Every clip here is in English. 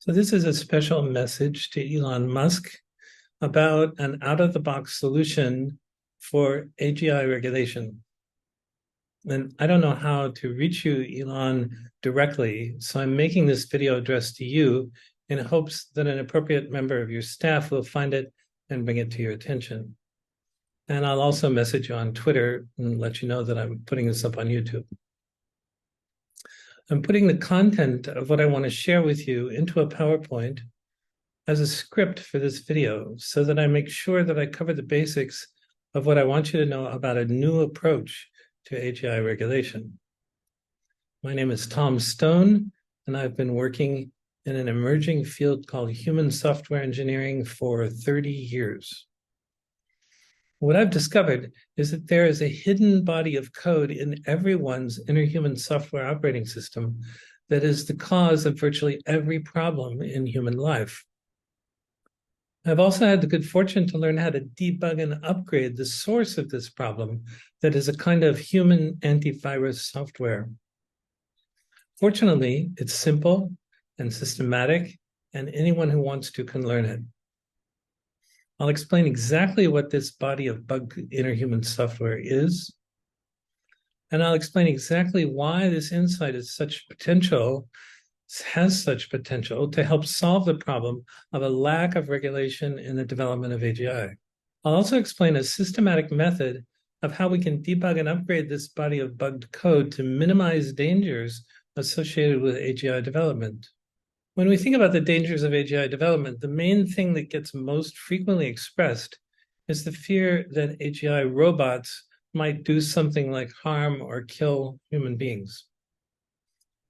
So this is a special message to Elon Musk about an out-of-the-box solution for AGI regulation. And I don't know how to reach you, Elon, directly, so I'm making this video addressed to you in hopes that an appropriate member of your staff will find it and bring it to your attention. And I'll also message you on Twitter and let you know that I'm putting this up on YouTube. I'm putting the content of what I want to share with you into a PowerPoint as a script for this video so that I make sure that I cover the basics of what I want you to know about a new approach to AGI regulation. My name is Tom Stone, and I've been working in an emerging field called human software engineering for 30 years. What I've discovered is that there is a hidden body of code in everyone's inner human software operating system that is the cause of virtually every problem in human life. I've also had the good fortune to learn how to debug and upgrade the source of this problem that is a kind of human antivirus software. Fortunately, it's simple and systematic, and anyone who wants to can learn it. I'll explain exactly what this body of bug inner human software is, and I'll explain exactly why this insight has such potential to help solve the problem of a lack of regulation in the development of AGI. I'll also explain a systematic method of how we can debug and upgrade this body of bugged code to minimize dangers associated with AGI development. When we think about the dangers of AGI development, the main thing that gets most frequently expressed is the fear that AGI robots might do something like harm or kill human beings.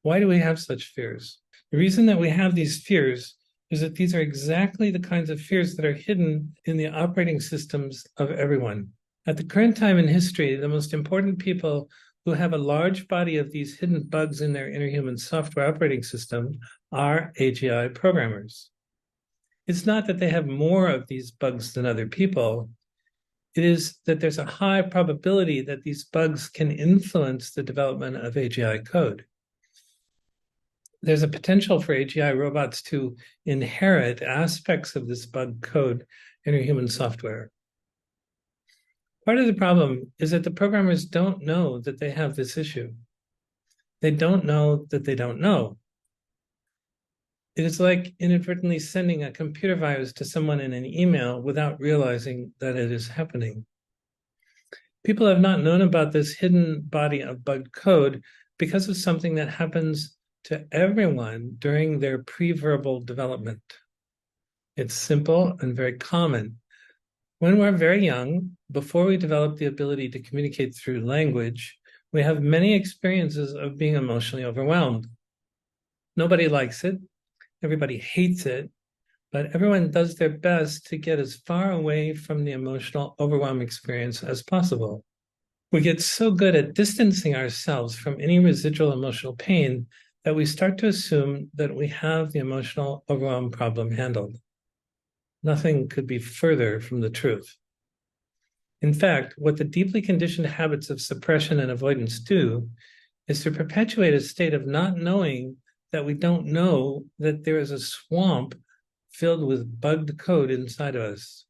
Why do we have such fears? The reason that we have these fears is that these are exactly the kinds of fears that are hidden in the operating systems of everyone. At the current time in history, the most important people who have a large body of these hidden bugs in their inner human software operating system are AGI programmers. It's not that they have more of these bugs than other people. It is that there's a high probability that these bugs can influence the development of AGI code. There's a potential for AGI robots to inherit aspects of this bug code in human software. Part of the problem is that the programmers don't know that they have this issue. They don't know that they don't know. It is like inadvertently sending a computer virus to someone in an email without realizing that it is happening. People have not known about this hidden body of bugged code because of something that happens to everyone during their pre-verbal development. It's simple and very common. When we're very young, before we develop the ability to communicate through language, we have many experiences of being emotionally overwhelmed. Nobody likes it, everybody hates it, but everyone does their best to get as far away from the emotional overwhelm experience as possible. We get so good at distancing ourselves from any residual emotional pain that we start to assume that we have the emotional overwhelm problem handled. Nothing could be further from the truth. In fact, what the deeply conditioned habits of suppression and avoidance do is to perpetuate a state of not knowing that we don't know that there is a swamp filled with bugged code inside of us.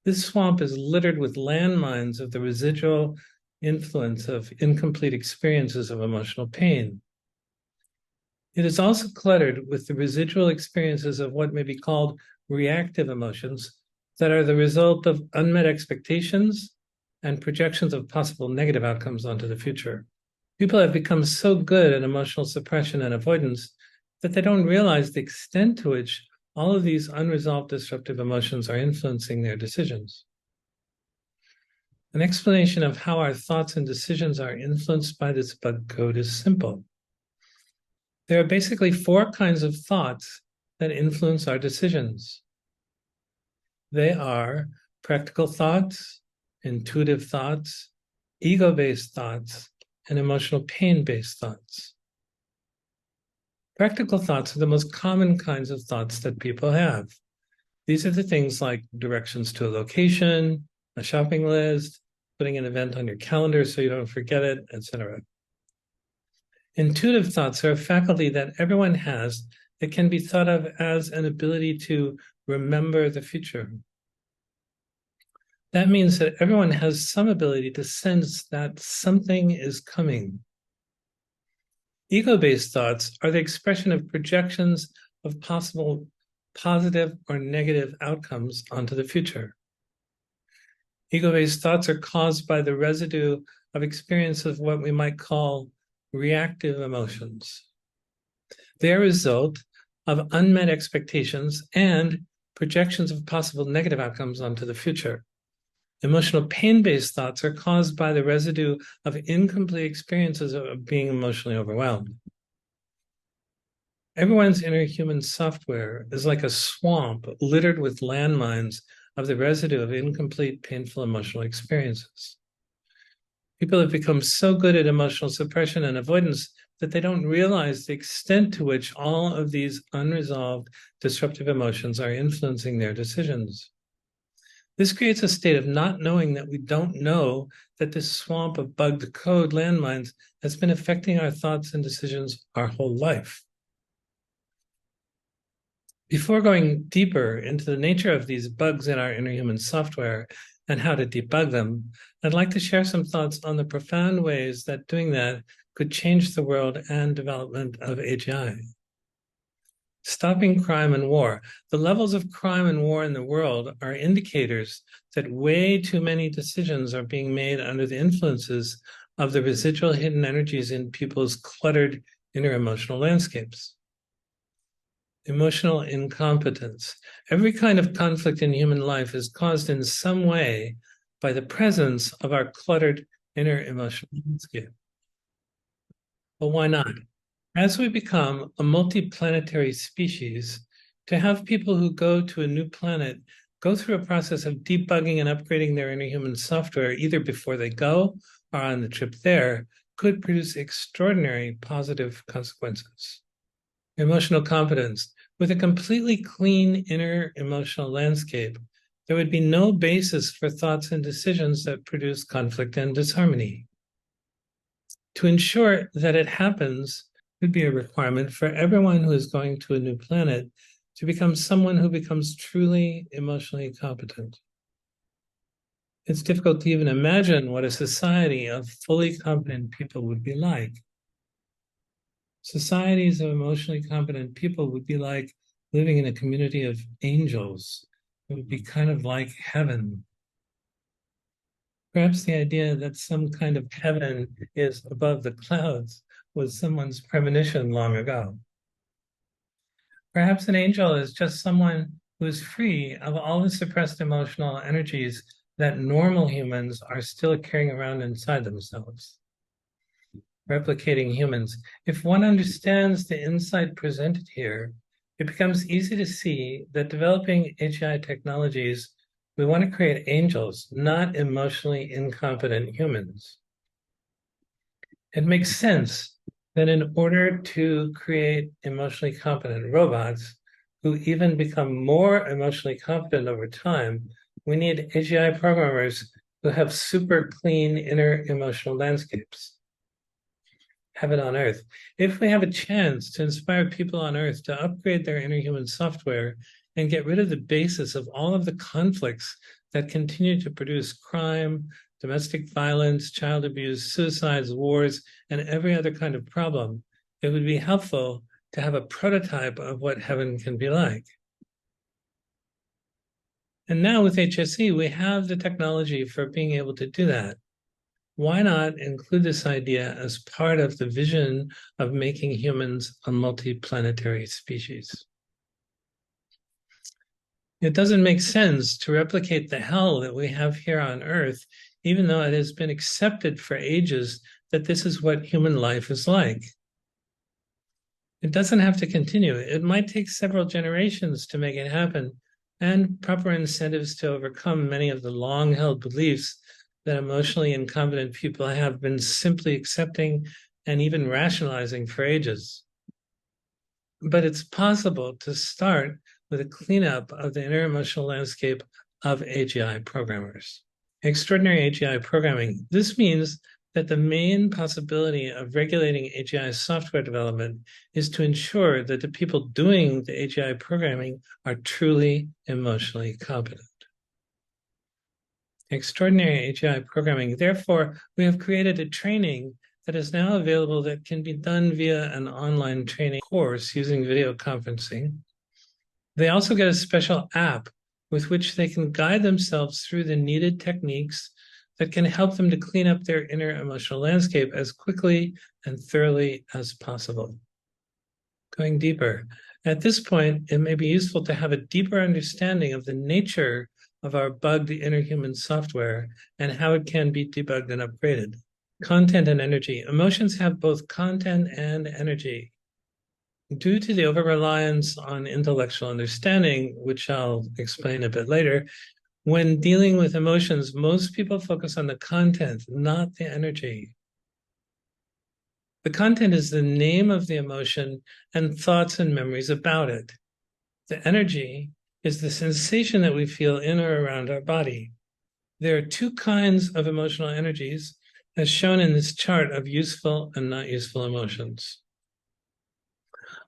This swamp is littered with landmines of the residual influence of incomplete experiences of emotional pain. It is also cluttered with the residual experiences of what may be called reactive emotions that are the result of unmet expectations and projections of possible negative outcomes onto the future. People have become so good at emotional suppression and avoidance that they don't realize the extent to which all of these unresolved disruptive emotions are influencing their decisions. An explanation of how our thoughts and decisions are influenced by this bug code is simple. There are basically four kinds of thoughts that influence our decisions. They are practical thoughts, intuitive thoughts, ego-based thoughts, and emotional pain-based thoughts. Practical thoughts are the most common kinds of thoughts that people have. These are the things like directions to a location, a shopping list, putting an event on your calendar so you don't forget it, etc. Intuitive thoughts are a faculty that everyone has It can be thought of as an ability to remember the future. That means that everyone has some ability to sense that something is coming. Ego-based thoughts are the expression of projections of possible positive or negative outcomes onto the future. Ego-based thoughts are caused by the residue of experience of what we might call reactive emotions. They are a result of unmet expectations and projections of possible negative outcomes onto the future. Emotional pain-based thoughts are caused by the residue of incomplete experiences of being emotionally overwhelmed. Everyone's inner human software is like a swamp littered with landmines of the residue of incomplete, painful emotional experiences. People have become so good at emotional suppression and avoidance that they don't realize the extent to which all of these unresolved disruptive emotions are influencing their decisions. This creates a state of not knowing that we don't know that this swamp of bugged code landmines has been affecting our thoughts and decisions our whole life. Before going deeper into the nature of these bugs in our inner human software and how to debug them, I'd like to share some thoughts on the profound ways that doing that could change the world and development of AGI. Stopping crime and war. The levels of crime and war in the world are indicators that way too many decisions are being made under the influences of the residual hidden energies in people's cluttered inner emotional landscapes. Emotional incompetence. Every kind of conflict in human life is caused in some way by the presence of our cluttered inner emotional landscape. But why not? As we become a multi-planetary species, to have people who go to a new planet go through a process of debugging and upgrading their inner human software, either before they go or on the trip there, could produce extraordinary positive consequences. Emotional competence. With a completely clean inner emotional landscape, there would be no basis for thoughts and decisions that produce conflict and disharmony. To ensure that it happens would be a requirement for everyone who is going to a new planet to become someone who becomes truly emotionally competent. It's difficult to even imagine what a society of fully competent people would be like. Societies of emotionally competent people would be like living in a community of angels. It would be kind of like heaven. Perhaps the idea that some kind of heaven is above the clouds was someone's premonition long ago. Perhaps an angel is just someone who is free of all the suppressed emotional energies that normal humans are still carrying around inside themselves. Replicating humans. If one understands the insight presented here, it becomes easy to see that developing AGI technologies, we want to create angels, not emotionally incompetent humans. It makes sense that in order to create emotionally competent robots who even become more emotionally competent over time, we need AGI programmers who have super clean inner emotional landscapes. Heaven on earth. If we have a chance to inspire people on earth to upgrade their inner human software and get rid of the basis of all of the conflicts that continue to produce crime, domestic violence, child abuse, suicides, wars, and every other kind of problem, it would be helpful to have a prototype of what heaven can be like. And now with HSE, we have the technology for being able to do that. Why not include this idea as part of the vision of making humans a multi-planetary species? It doesn't make sense to replicate the hell that we have here on Earth, even though it has been accepted for ages that this is what human life is like. It doesn't have to continue. It might take several generations to make it happen, and proper incentives to overcome many of the long-held beliefs that emotionally incompetent people have been simply accepting and even rationalizing for ages. But it's possible to start with a cleanup of the inner emotional landscape of AGI programmers. Extraordinary AGI programming. This means that the main possibility of regulating AGI software development is to ensure that the people doing the AGI programming are truly emotionally competent. Extraordinary AGI programming. Therefore, we have created a training that is now available that can be done via an online training course using video conferencing. They also get a special app with which they can guide themselves through the needed techniques that can help them to clean up their inner emotional landscape as quickly and thoroughly as possible. Going deeper, at this point, it may be useful to have a deeper understanding of the nature of our bugged inner human software and how it can be debugged and upgraded. Content and energy. Emotions have both content and energy. Due to the over-reliance on intellectual understanding, which I'll explain a bit later, when dealing with emotions, most people focus on the content, not the energy. The content is the name of the emotion and thoughts and memories about it. The energy is the sensation that we feel in or around our body. There are two kinds of emotional energies, as shown in this chart of useful and not useful emotions.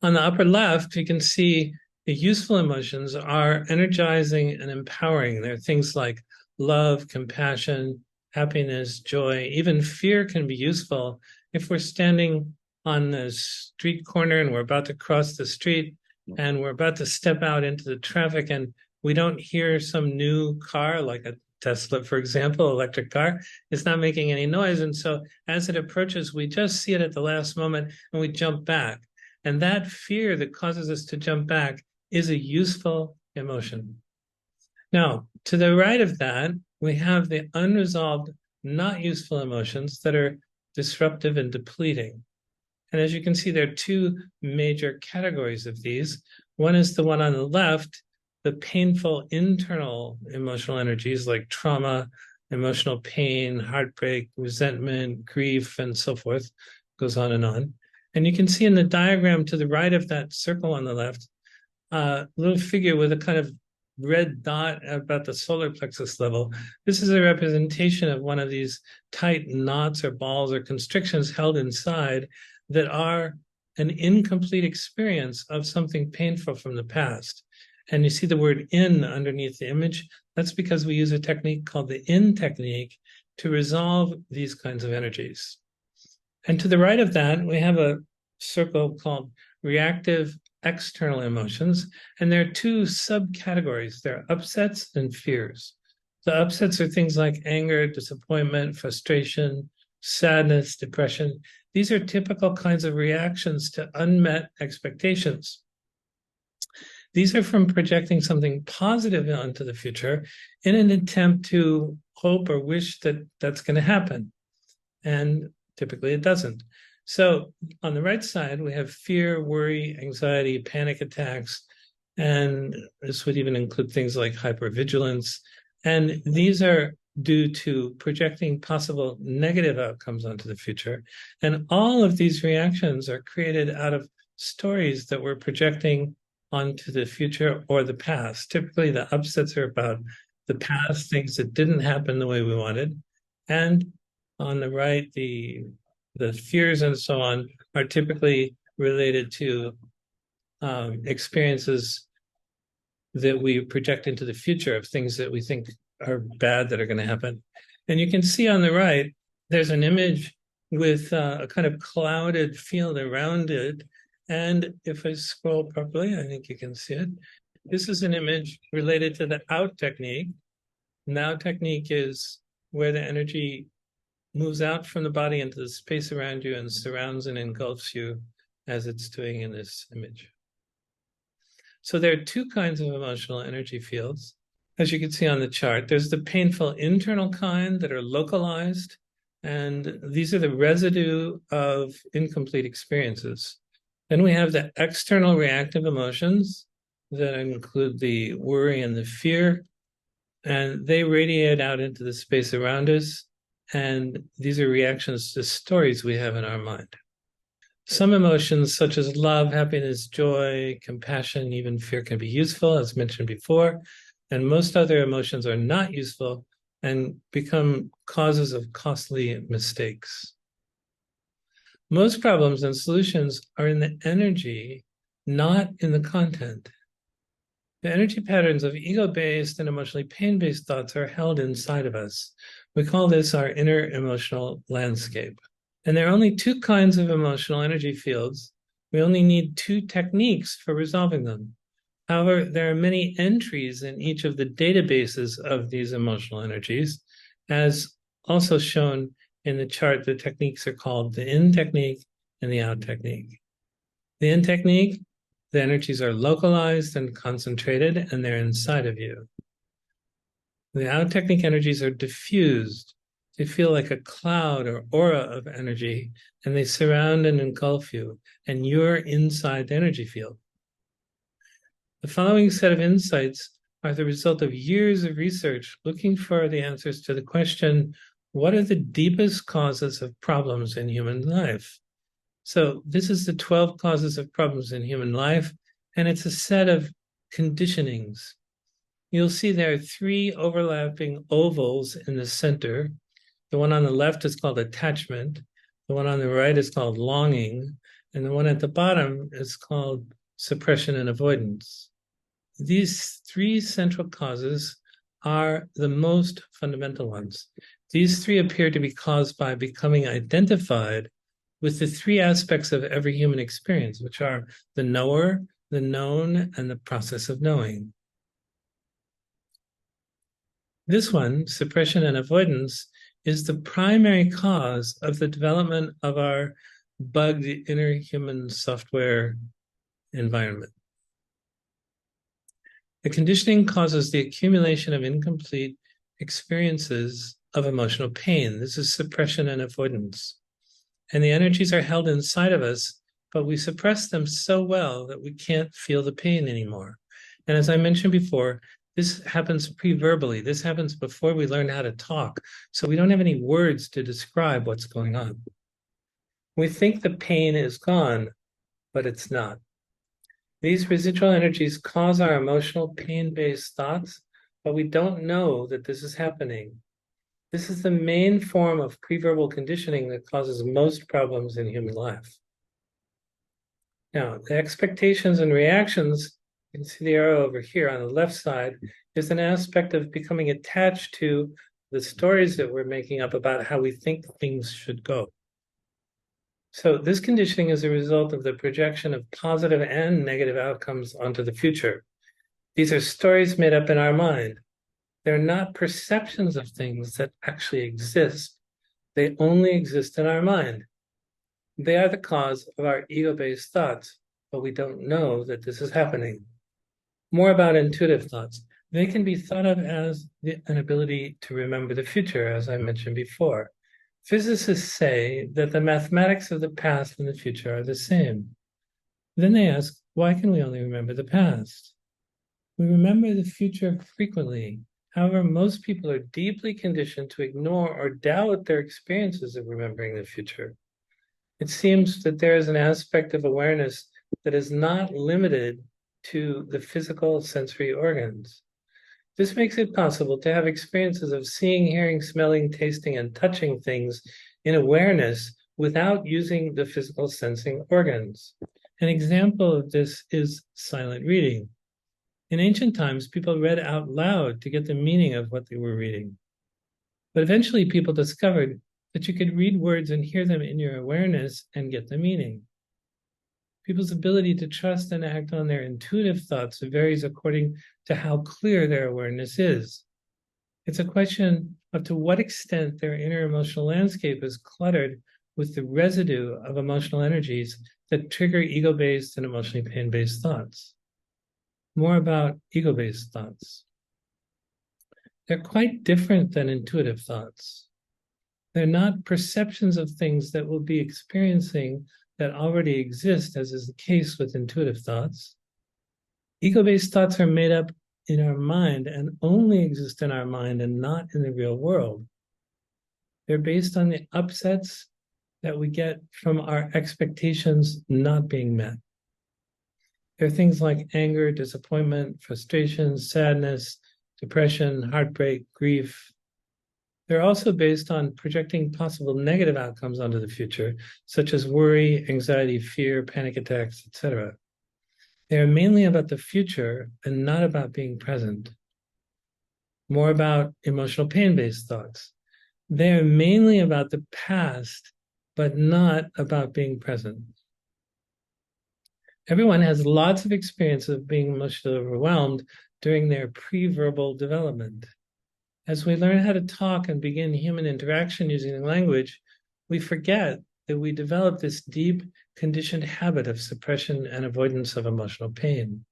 On the upper left, you can see the useful emotions are energizing and empowering. They're things like love, compassion, happiness, joy. Even fear can be useful if we're standing on the street corner and we're about to cross the street and we're about to step out into the traffic and we don't hear some new car, like a Tesla, for example, electric car, it's not making any noise. And so as it approaches, we just see it at the last moment and we jump back. And that fear that causes us to jump back is a useful emotion. Now, to the right of that, we have the unresolved, not useful emotions that are disruptive and depleting. And as you can see, there are two major categories of these. One is the one on the left, the painful internal emotional energies like trauma, emotional pain, heartbreak, resentment, grief, and so forth, goes on and on. And you can see in the diagram to the right of that circle on the left, a little figure with a kind of red dot about the solar plexus level. This is a representation of one of these tight knots or balls or constrictions held inside that are an incomplete experience of something painful from the past. And you see the word in underneath the image. That's because we use a technique called the in technique to resolve these kinds of energies. And to the right of that, we have a circle called reactive external emotions. And there are two subcategories. There are upsets and fears. The upsets are things like anger, disappointment, frustration, sadness, depression. These are typical kinds of reactions to unmet expectations. These are from projecting something positive onto the future in an attempt to hope or wish that that's going to happen. And typically it doesn't. So on the right side, we have fear, worry, anxiety, panic attacks, and this would even include things like hypervigilance. And these are due to projecting possible negative outcomes onto the future. And all of these reactions are created out of stories that we're projecting onto the future or the past. Typically, the upsets are about the past, things that didn't happen the way we wanted. And on the right, the fears and so on are typically related to experiences that we project into the future of things that we think are bad that are going to happen. And you can see on the right, there's an image with a kind of clouded field around it. And if I scroll properly, I think you can see it. This is an image related to the out technique. Now technique is where the energy moves out from the body into the space around you and surrounds and engulfs you as it's doing in this image. So there are two kinds of emotional energy fields. As you can see on the chart, there's the painful internal kind that are localized, and these are the residue of incomplete experiences. Then we have the external reactive emotions that include the worry and the fear, and they radiate out into the space around us. And these are reactions to stories we have in our mind. Some emotions such as love, happiness, joy, compassion, even fear can be useful, as mentioned before. And most other emotions are not useful and become causes of costly mistakes. Most problems and solutions are in the energy, not in the content. The energy patterns of ego-based and emotionally pain-based thoughts are held inside of us. We call this our inner emotional landscape. And there are only two kinds of emotional energy fields. We only need two techniques for resolving them. However, there are many entries in each of the databases of these emotional energies, as also shown in the chart. The techniques are called the in technique and the out technique. The in technique, the energies are localized and concentrated, and they're inside of you. The out technique energies are diffused. They feel like a cloud or aura of energy, and they surround and engulf you, and you're inside the energy field. The following set of insights are the result of years of research looking for the answers to the question, what are the deepest causes of problems in human life? So this is the 12 causes of problems in human life, and it's a set of conditionings. You'll see there are 3 overlapping ovals in the center. The one on the left is called attachment. The one on the right is called longing. And the one at the bottom is called suppression and avoidance. These 3 central causes are the most fundamental ones. These 3 appear to be caused by becoming identified with the 3 aspects of every human experience, which are the knower, the known, and the process of knowing. This one, suppression and avoidance, is the primary cause of the development of our bugged inner human software environment. The conditioning causes the accumulation of incomplete experiences of emotional pain. This is suppression and avoidance. And the energies are held inside of us, but we suppress them so well that we can't feel the pain anymore. And as I mentioned before, this happens pre-verbally. This happens before we learn how to talk. So we don't have any words to describe what's going on. We think the pain is gone, but it's not. These residual energies cause our emotional pain-based thoughts, but we don't know that this is happening. This is the main form of pre-verbal conditioning that causes most problems in human life. Now, the expectations and reactions, you can see the arrow over here on the left side, is an aspect of becoming attached to the stories that we're making up about how we think things should go. So this conditioning is a result of the projection of positive and negative outcomes onto the future. These are stories made up in our mind. They're not perceptions of things that actually exist. They only exist in our mind. They are the cause of our ego-based thoughts, but we don't know that this is happening. More about intuitive thoughts. They can be thought of as an ability to remember the future, as I mentioned before. Physicists say that the mathematics of the past and the future are the same. Then they ask, why can we only remember the past? We remember the future frequently. However, most people are deeply conditioned to ignore or doubt their experiences of remembering the future. It seems that there is an aspect of awareness that is not limited to the physical sensory organs. This makes it possible to have experiences of seeing, hearing, smelling, tasting, and touching things in awareness without using the physical sensing organs. An example of this is silent reading. In ancient times, people read out loud to get the meaning of what they were reading. But eventually people discovered that you could read words and hear them in your awareness and get the meaning. People's ability to trust and act on their intuitive thoughts varies according to how clear their awareness is. It's a question of to what extent their inner emotional landscape is cluttered with the residue of emotional energies that trigger ego-based and emotionally pain-based thoughts. More about ego-based thoughts. They're quite different than intuitive thoughts. They're not perceptions of things that we'll be experiencing that already exist, as is the case with intuitive thoughts. Ego-based thoughts are made up in our mind and only exist in our mind and not in the real world. They're based on the upsets that we get from our expectations not being met. There are things like anger, disappointment, frustration, sadness, depression, heartbreak, grief. They're also based on projecting possible negative outcomes onto the future, such as worry, anxiety, fear, panic attacks, etc. They are mainly about the future and not about being present. More about emotional pain-based thoughts. They are mainly about the past, but not about being present. Everyone has lots of experience of being emotionally overwhelmed during their pre-verbal development. As we learn how to talk and begin human interaction using language, we forget that we develop this deep, conditioned habit of suppression and avoidance of emotional pain.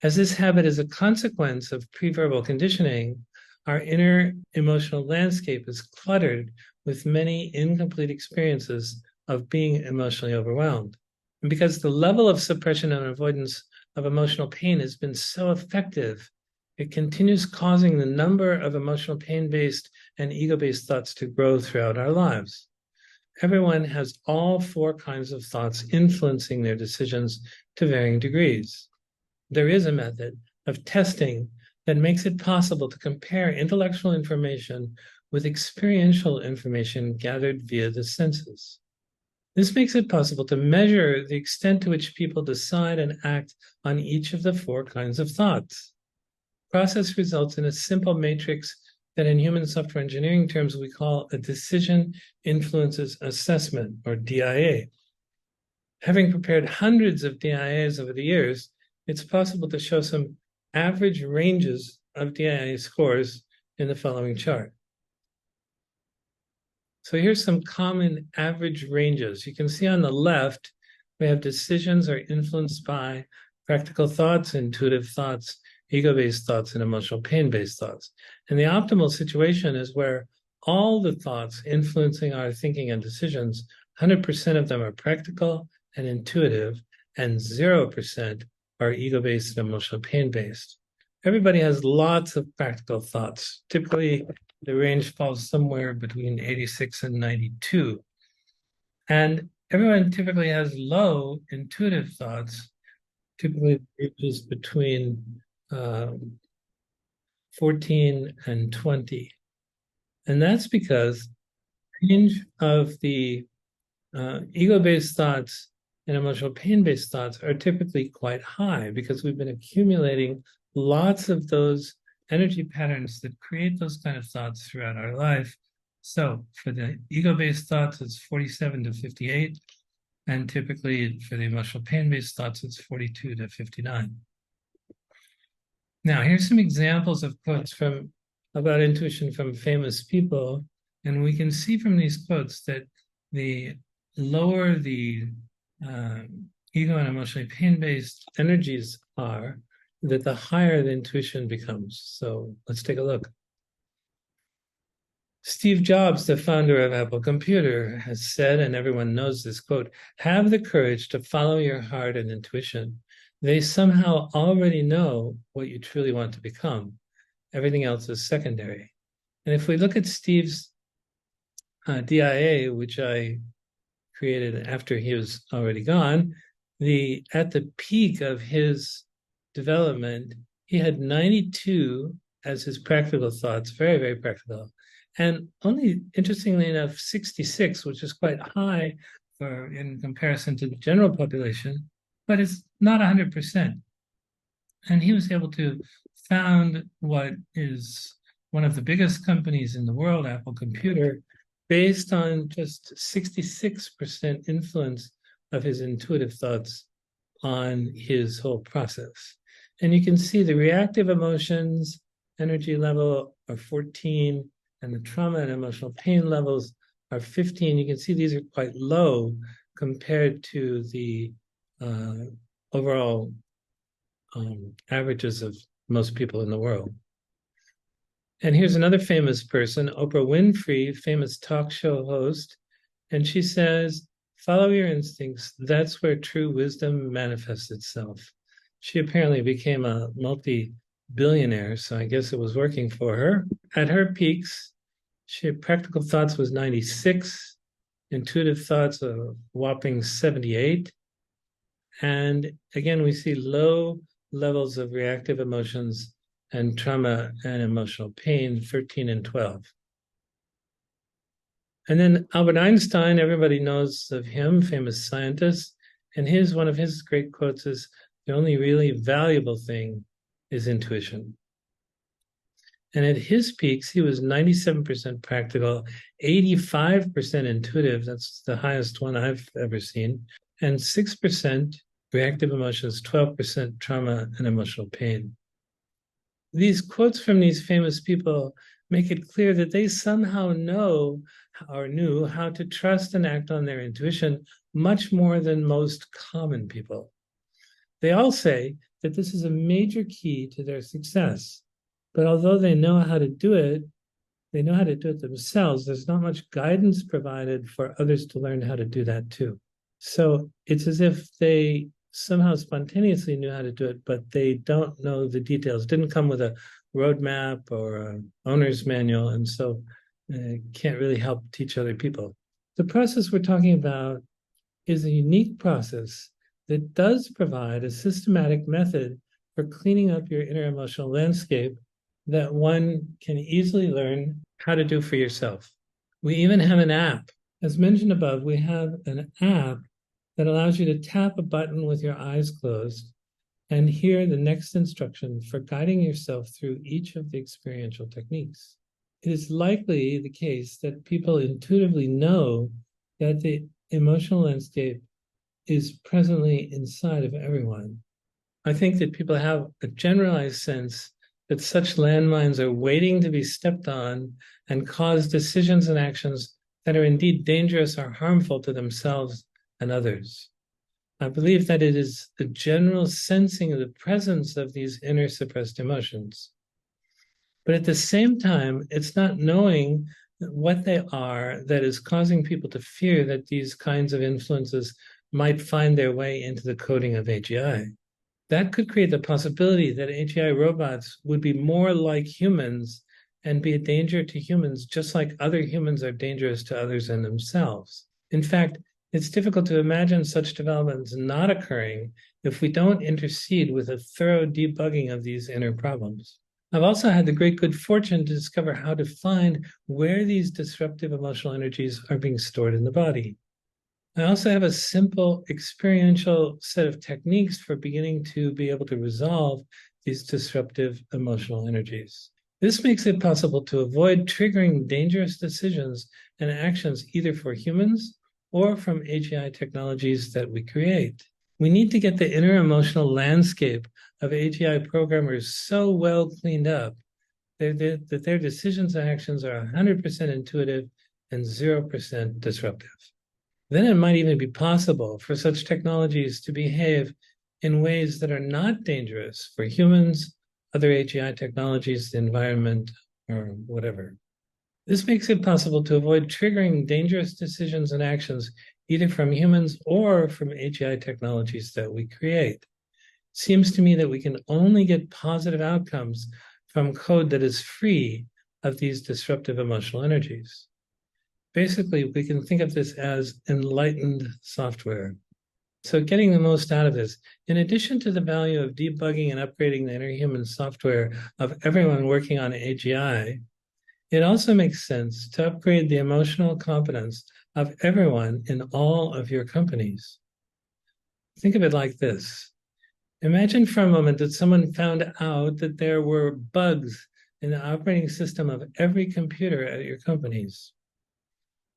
As this habit is a consequence of pre-verbal conditioning, our inner emotional landscape is cluttered with many incomplete experiences of being emotionally overwhelmed. And because the level of suppression and avoidance of emotional pain has been so effective, it continues causing the number of emotional pain-based and ego-based thoughts to grow throughout our lives. Everyone has all four kinds of thoughts influencing their decisions to varying degrees. There is a method of testing that makes it possible to compare intellectual information with experiential information gathered via the senses. This makes it possible to measure the extent to which people decide and act on each of the four kinds of thoughts. The process results in a simple matrix that in human software engineering terms we call a decision influences assessment, or DIA. Having prepared hundreds of DIAs over the years, it's possible to show some average ranges of DIA scores in the following chart. So here's some common average ranges. You can see on the left, we have decisions are influenced by practical thoughts, intuitive thoughts, ego-based thoughts, and emotional pain-based thoughts. And the optimal situation is where all the thoughts influencing our thinking and decisions, 100% of them are practical and intuitive, and 0% are ego-based and emotional pain-based. Everybody has lots of practical thoughts. Typically, the range falls somewhere between 86 and 92. And everyone typically has low intuitive thoughts, typically ranges between 14 and 20. And that's because the range of the ego-based thoughts and emotional pain-based thoughts are typically quite high because we've been accumulating lots of those energy patterns that create those kind of thoughts throughout our life. So for the ego-based thoughts, it's 47 to 58. And typically for the emotional pain-based thoughts, it's 42 to 59. Now, here's some examples of quotes about intuition from famous people. And we can see from these quotes that the lower the ego and emotionally pain-based energies are, that the higher the intuition becomes. So let's take a look. Steve Jobs, the founder of Apple Computer, has said, and everyone knows this quote, "Have the courage to follow your heart and intuition. They somehow already know what you truly want to become. Everything else is secondary." And if we look at Steve's DIA, which I created after he was already gone, at the peak of his development, he had 92 as his practical thoughts, very, very practical. And only, interestingly enough, 66, which is quite high in comparison to the general population, but it's not 100%. And he was able to found what is one of the biggest companies in the world, Apple Computer, based on just 66% influence of his intuitive thoughts on his whole process. And you can see the reactive emotions, energy level are 14, and the trauma and emotional pain levels are 15. You can see these are quite low compared to the overall averages of most people in the world. And here's another famous person, Oprah Winfrey, famous talk show host. And she says, "Follow your instincts. That's where true wisdom manifests itself." She apparently became a multi-billionaire, so I guess it was working for her. At her peaks, she had practical thoughts was 96, intuitive thoughts a whopping 78. And again, we see low levels of reactive emotions and trauma and emotional pain, 13 and 12. And then Albert Einstein, everybody knows of him, famous scientist. And one of his great quotes is, the only really valuable thing is intuition. And at his peaks, he was 97% practical, 85% intuitive. That's the highest one I've ever seen. And 6% reactive emotions, 12% trauma and emotional pain. These quotes from these famous people make it clear that they somehow know or knew how to trust and act on their intuition much more than most common people. They all say that this is a major key to their success. But although they know how to do it, they know how to do it themselves. There's not much guidance provided for others to learn how to do that too. So it's as if they somehow spontaneously knew how to do it, but they don't know the details. Didn't come with a roadmap or an owner's manual, and so can't really help teach other people. The process we're talking about is a unique process that does provide a systematic method for cleaning up your inner emotional landscape that one can easily learn how to do for yourself. We even have an app. As mentioned above, we have an app that allows you to tap a button with your eyes closed and hear the next instruction for guiding yourself through each of the experiential techniques. It is likely the case that people intuitively know that the emotional landscape is presently inside of everyone. I think that people have a generalized sense that such landmines are waiting to be stepped on and cause decisions and actions that are indeed dangerous or harmful to themselves and others. I believe that it is the general sensing of the presence of these inner suppressed emotions. But at the same time, it's not knowing what they are that is causing people to fear that these kinds of influences might find their way into the coding of AGI. That could create the possibility that AGI robots would be more like humans and be a danger to humans, just like other humans are dangerous to others and themselves. In fact, it's difficult to imagine such developments not occurring if we don't intercede with a thorough debugging of these inner problems. I've also had the great good fortune to discover how to find where these disruptive emotional energies are being stored in the body. I also have a simple experiential set of techniques for beginning to be able to resolve these disruptive emotional energies. This makes it possible to avoid triggering dangerous decisions and actions either for humans or from AGI technologies that we create. We need to get the inner emotional landscape of AGI programmers so well cleaned up that their decisions and actions are 100% intuitive and 0% disruptive. Then it might even be possible for such technologies to behave in ways that are not dangerous for humans, other AGI technologies, the environment, or whatever. This makes it possible to avoid triggering dangerous decisions and actions either from humans or from AGI technologies that we create. It seems to me that we can only get positive outcomes from code that is free of these disruptive emotional energies. Basically, we can think of this as enlightened software. So getting the most out of this, in addition to the value of debugging and upgrading the inner human software of everyone working on AGI, it also makes sense to upgrade the emotional competence of everyone in all of your companies. Think of it like this. Imagine for a moment that someone found out that there were bugs in the operating system of every computer at your companies.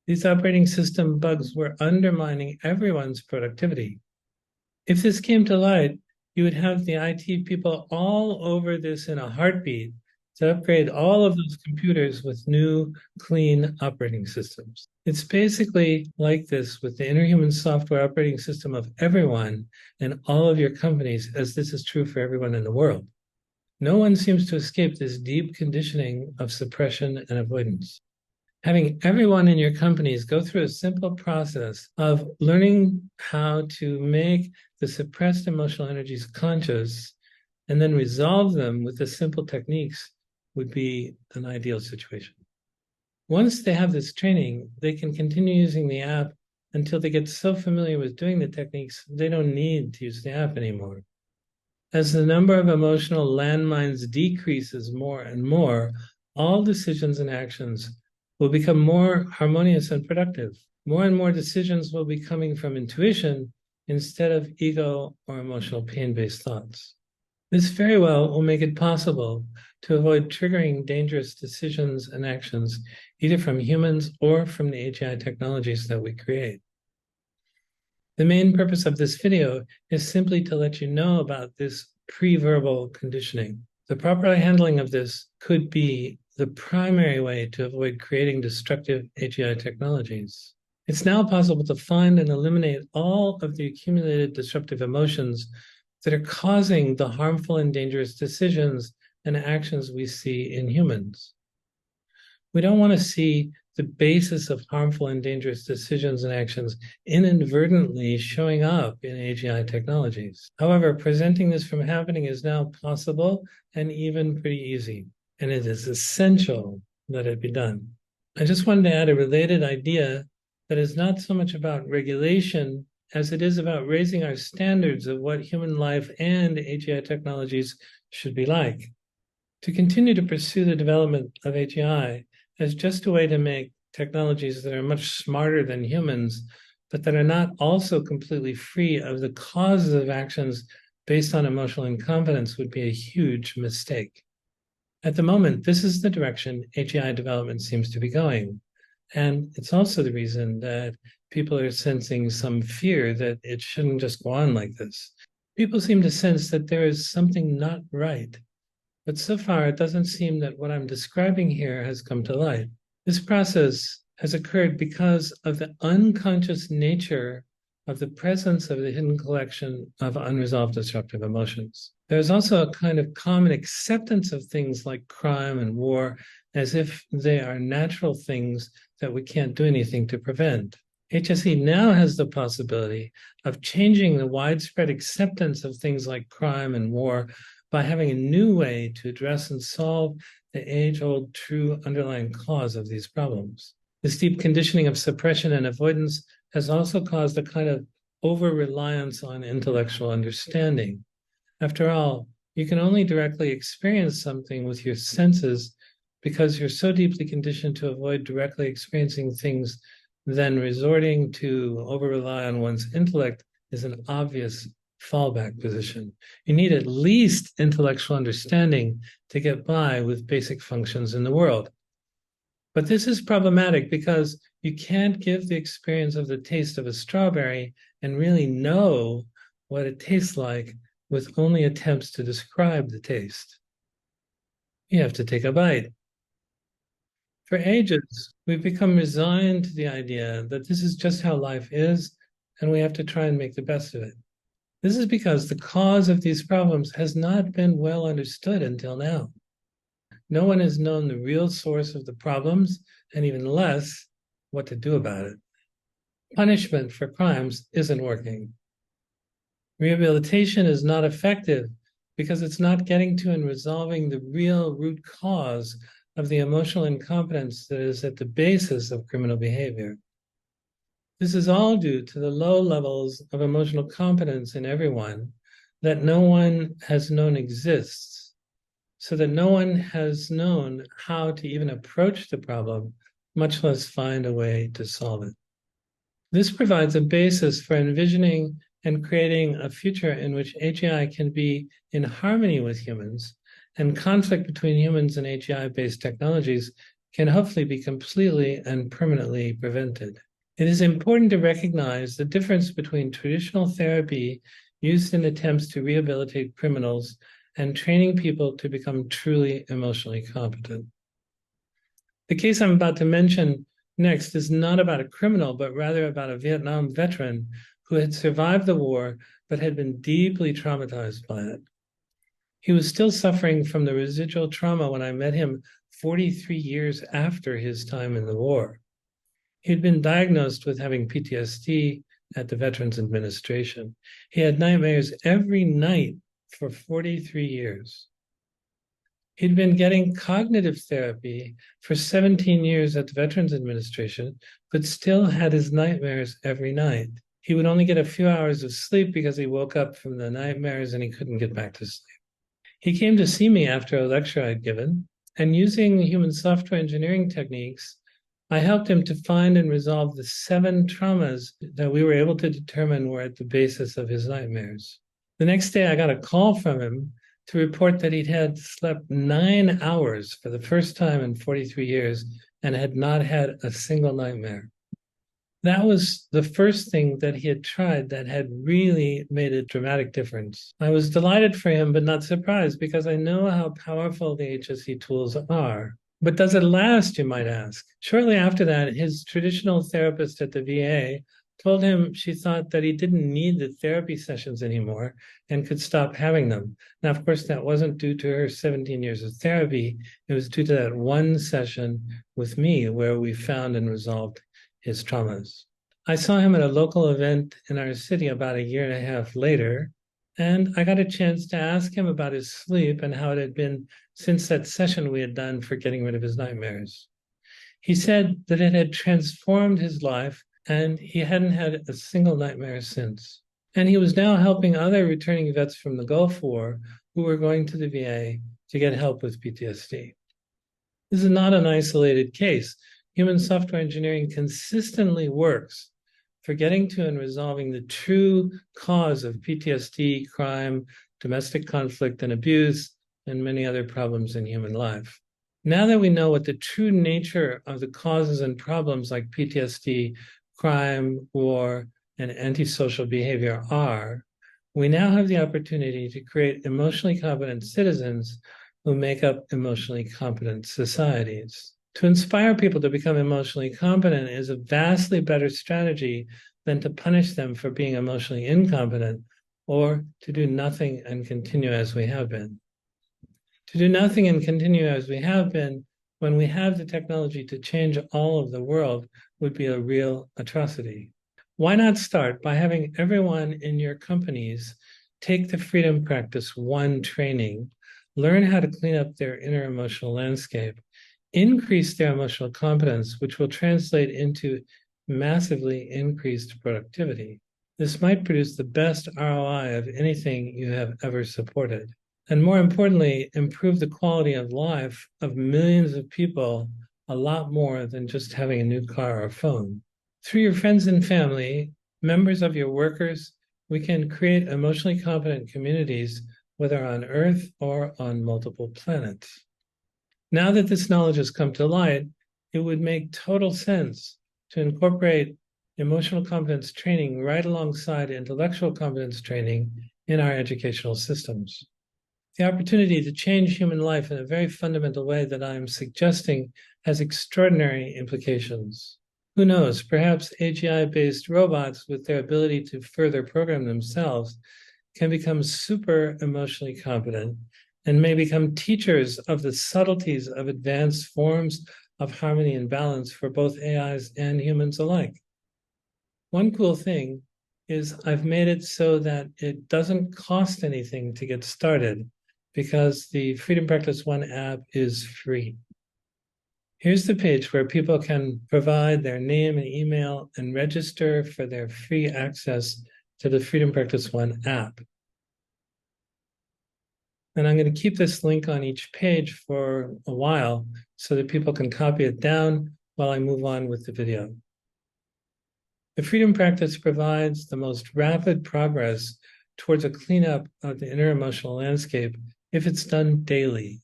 These operating system bugs were undermining everyone's productivity. If this came to light, you would have the IT people all over this in a heartbeat to upgrade all of those computers with new, clean operating systems. It's basically like this with the inner human software operating system of everyone in all of your companies, as this is true for everyone in the world. No one seems to escape this deep conditioning of suppression and avoidance. Having everyone in your companies go through a simple process of learning how to make the suppressed emotional energies conscious and then resolve them with the simple techniques would be an ideal situation. Once they have this training, they can continue using the app until they get so familiar with doing the techniques, they don't need to use the app anymore. As the number of emotional landmines decreases more and more, all decisions and actions will become more harmonious and productive. More and more decisions will be coming from intuition instead of ego or emotional pain-based thoughts. This very well will make it possible to avoid triggering dangerous decisions and actions, either from humans or from the AGI technologies that we create. The main purpose of this video is simply to let you know about this pre-verbal conditioning. The proper handling of this could be the primary way to avoid creating destructive AGI technologies. It's now possible to find and eliminate all of the accumulated disruptive emotions that are causing the harmful and dangerous decisions and actions we see in humans. We don't want to see the basis of harmful and dangerous decisions and actions inadvertently showing up in AGI technologies. However, preventing this from happening is now possible and even pretty easy, and it is essential that it be done. I just wanted to add a related idea that is not so much about regulation as it is about raising our standards of what human life and AGI technologies should be like. To continue to pursue the development of AGI as just a way to make technologies that are much smarter than humans, but that are not also completely free of the causes of actions based on emotional incompetence would be a huge mistake. At the moment, this is the direction AGI development seems to be going. And it's also the reason that people are sensing some fear that it shouldn't just go on like this. People seem to sense that there is something not right. But so far, it doesn't seem that what I'm describing here has come to light. This process has occurred because of the unconscious nature of the presence of the hidden collection of unresolved disruptive emotions. There's also a kind of common acceptance of things like crime and war as if they are natural things that we can't do anything to prevent. HSE now has the possibility of changing the widespread acceptance of things like crime and war by having a new way to address and solve the age-old true underlying cause of these problems. This deep conditioning of suppression and avoidance has also caused a kind of over-reliance on intellectual understanding. After all, you can only directly experience something with your senses because you're so deeply conditioned to avoid directly experiencing things, then resorting to over-rely on one's intellect is an obvious fallback position. You need at least intellectual understanding to get by with basic functions in the world. But this is problematic because you can't give the experience of the taste of a strawberry and really know what it tastes like with only attempts to describe the taste. You have to take a bite. For ages, we've become resigned to the idea that this is just how life is, and we have to try and make the best of it. This is because the cause of these problems has not been well understood until now. No one has known the real source of the problems, and even less, what to do about it. Punishment for crimes isn't working. Rehabilitation is not effective because it's not getting to and resolving the real root cause of the emotional incompetence that is at the basis of criminal behavior. This is all due to the low levels of emotional competence in everyone that no one has known exists, so that no one has known how to even approach the problem, much less find a way to solve it. This provides a basis for envisioning and creating a future in which AGI can be in harmony with humans, and conflict between humans and AGI-based technologies can hopefully be completely and permanently prevented. It is important to recognize the difference between traditional therapy used in attempts to rehabilitate criminals and training people to become truly emotionally competent. The case I'm about to mention next is not about a criminal, but rather about a Vietnam veteran who had survived the war but had been deeply traumatized by it. He was still suffering from the residual trauma when I met him 43 years after his time in the war. He'd been diagnosed with having PTSD at the Veterans Administration. He had nightmares every night for 43 years. He'd been getting cognitive therapy for 17 years at the Veterans Administration, but still had his nightmares every night. He would only get a few hours of sleep because he woke up from the nightmares and he couldn't get back to sleep. He came to see me after a lecture I'd given, and using human software engineering techniques, I helped him to find and resolve the 7 traumas that we were able to determine were at the basis of his nightmares. The next day, I got a call from him to report that he'd had slept 9 hours for the first time in 43 years and had not had a single nightmare. That was the first thing that he had tried that had really made a dramatic difference. I was delighted for him, but not surprised, because I know how powerful the HSE tools are. But does it last, you might ask? Shortly after that, his traditional therapist at the VA told him she thought that he didn't need the therapy sessions anymore and could stop having them. Now, of course, that wasn't due to her 17 years of therapy. It was due to that one session with me where we found and resolved his traumas. I saw him at a local event in our city about a year and a half later, and I got a chance to ask him about his sleep and how it had been since that session we had done for getting rid of his nightmares. He said that it had transformed his life and he hadn't had a single nightmare since. And he was now helping other returning vets from the Gulf War who were going to the VA to get help with PTSD. This is not an isolated case. Human software engineering consistently works for getting to and resolving the true cause of PTSD, crime, domestic conflict and abuse, and many other problems in human life. Now that we know what the true nature of the causes and problems like PTSD, crime, war, and antisocial behavior are, we now have the opportunity to create emotionally competent citizens who make up emotionally competent societies. To inspire people to become emotionally competent is a vastly better strategy than to punish them for being emotionally incompetent or to do nothing and continue as we have been. To do nothing and continue as we have been when we have the technology to change all of the world would be a real atrocity. Why not start by having everyone in your companies take the Freedom Practice 1 training, learn how to clean up their inner emotional landscape, increase their emotional competence, which will translate into massively increased productivity. This might produce the best ROI of anything you have ever supported. And more importantly, improve the quality of life of millions of people a lot more than just having a new car or phone. Through your friends and family, members of your workers, we can create emotionally competent communities, whether on Earth or on multiple planets. Now that this knowledge has come to light, it would make total sense to incorporate emotional competence training right alongside intellectual competence training in our educational systems. The opportunity to change human life in a very fundamental way that I am suggesting has extraordinary implications. Who knows, perhaps AGI-based robots with their ability to further program themselves can become super emotionally competent and may become teachers of the subtleties of advanced forms of harmony and balance for both AIs and humans alike. One cool thing is I've made it so that it doesn't cost anything to get started because the Freedom Practice 1 app is free. Here's the page where people can provide their name and email and register for their free access to the Freedom Practice 1 app. And I'm going to keep this link on each page for a while so that people can copy it down while I move on with the video. The Freedom Practice provides the most rapid progress towards a cleanup of the inner emotional landscape if it's done daily.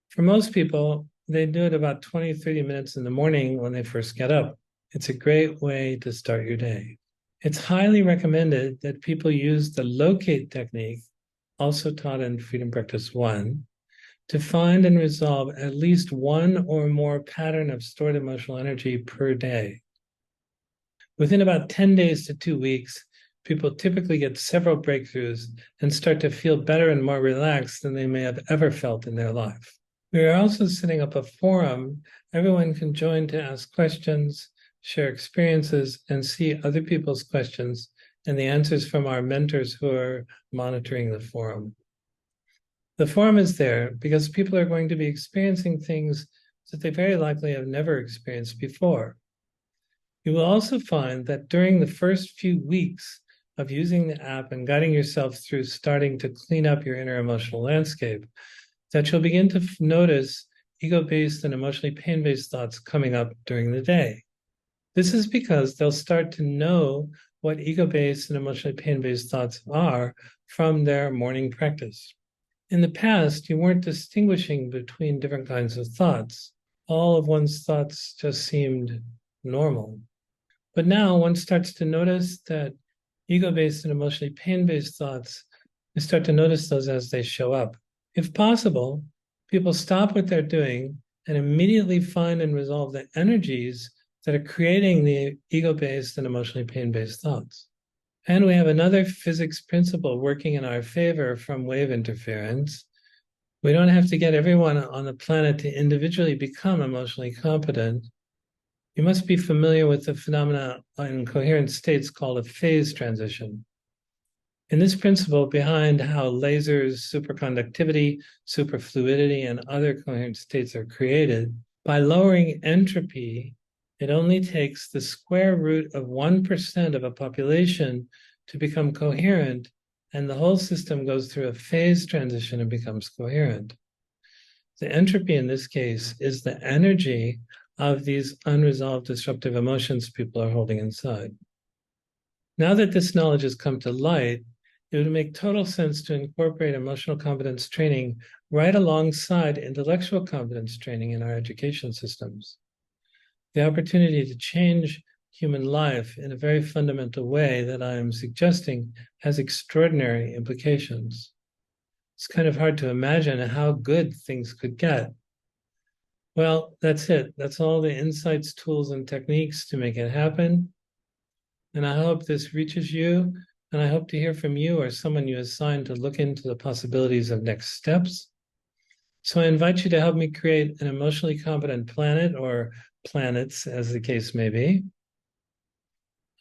For most people, they do it about 20, 30 minutes in the morning when they first get up. It's a great way to start your day. It's highly recommended that people use the locate technique, also taught in Freedom Practice 1, to find and resolve at least one or more pattern of stored emotional energy per day. Within about 10 days to 2 weeks, people typically get several breakthroughs and start to feel better and more relaxed than they may have ever felt in their life. We are also setting up a forum everyone can join to ask questions, share experiences, and see other people's questions and the answers from our mentors who are monitoring the forum. The forum is there because people are going to be experiencing things that they very likely have never experienced before. You will also find that during the first few weeks of using the app and guiding yourself through starting to clean up your inner emotional landscape, that you'll begin to notice ego-based and emotionally pain-based thoughts coming up during the day. This is because they'll start to know what ego-based and emotionally pain-based thoughts are from their morning practice. In the past, you weren't distinguishing between different kinds of thoughts. All of one's thoughts just seemed normal. But now one starts to notice that ego-based and emotionally pain-based thoughts, you start to notice those as they show up. If possible, people stop what they're doing and immediately find and resolve the energies that are creating the ego-based and emotionally pain-based thoughts. And we have another physics principle working in our favor from wave interference. We don't have to get everyone on the planet to individually become emotionally competent. You must be familiar with the phenomena in coherent states called a phase transition. In this principle, behind how lasers, superconductivity, superfluidity, and other coherent states are created, by lowering entropy, it only takes the square root of 1% of a population to become coherent, and the whole system goes through a phase transition and becomes coherent. The entropy in this case is the energy of these unresolved disruptive emotions people are holding inside. Now that this knowledge has come to light, it would make total sense to incorporate emotional competence training right alongside intellectual competence training in our education systems. The opportunity to change human life in a very fundamental way that I am suggesting has extraordinary implications. It's kind of hard to imagine how good things could get. Well, that's it. That's all the insights, tools, and techniques to make it happen. And I hope this reaches you, and I hope to hear from you or someone you assign to look into the possibilities of next steps. So I invite you to help me create an emotionally competent planet, or planets, as the case may be.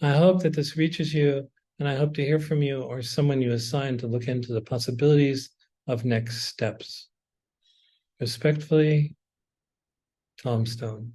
I hope that this reaches you, and I hope to hear from you or someone you assign to look into the possibilities of next steps. Respectfully, Tom Stone.